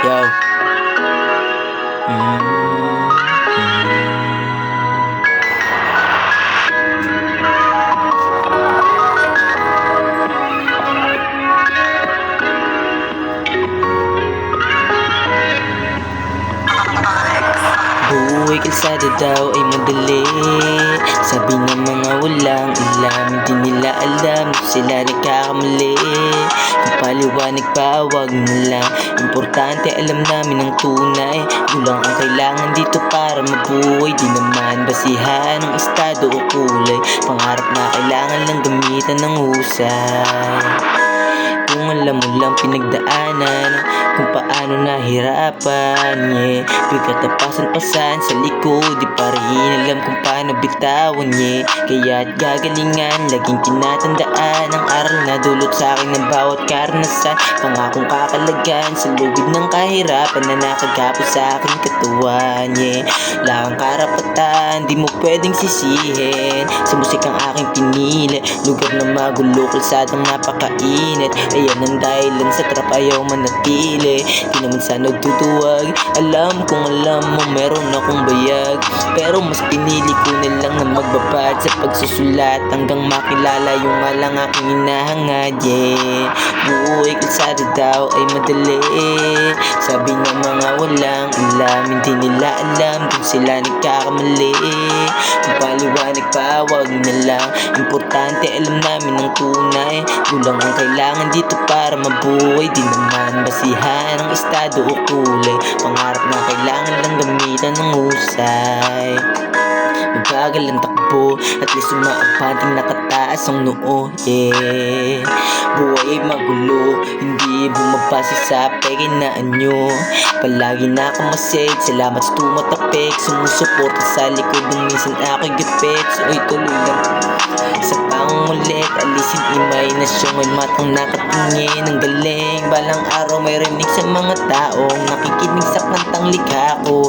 Yo. Buhay kalsada daw ay madali, sabi ng mga walang alam. Hindi nila alam kung sila nagkakamali. Kung paliwanag pa, wag na lang. Importante alam namin ang tunay. Gulang ang kailangan dito para mabuhay. Di naman basihan ng estado o kulay. Pangarap na kailangan lang gamitan ng husay. Kung alam mo lang pinagdaanan, kung paano nahirapan, yeah. Pagkatapasan-pasan sa likod, di pa rin alam kung paano bitawan, yeah. Kaya't gagalingan, laging tinatandaan ang aral na dulot sa akin ng bawat karanasan. Pangakong kakalagan sa lubid ng kahirapan na nakagapos sa aking katawan, yeah. Lakang karapatan, di mo pwedeng sisihin sa musikang aking pinili. Lugar na magulo, kalsadang napakainit. Ayan ang dahilan sa trap, ayaw manatili. Di naman sana nagtutuwag. Alam kong alam mo meron akong bayag, pero mas pinili ko nilang na magbabad sa pagsusulat hanggang makilala yung alang aking hinahangad, yeah. Buhay kalsada daw ay madali, sabi ng mga walang alam. Hindi nila alam kung sila nagkakamali. Kung paliwanag pa, wag na lang. Importante alam namin ang tunay. Gulang ang kailangan dito para mabuhay. Di naman basihan ang estado o kulay. Pangarap na kailangan lang gamitan ng husay. Mabagal ang takbo, at least umaabanting nakataas ang noo, yeah. Buhay ay magulo, hindi bumabase sa pekinaan nyo. Palagi nakamasid, salamat sa tumatapik. Sumusuporta sa likod nung minsan ako'y gipit. So tuloy lang sa pangulit, alisin imahinasyon. May matang nakatingin ang galing. Balang araw may rinig sa mga taong nakikinig sa kantang likha ko.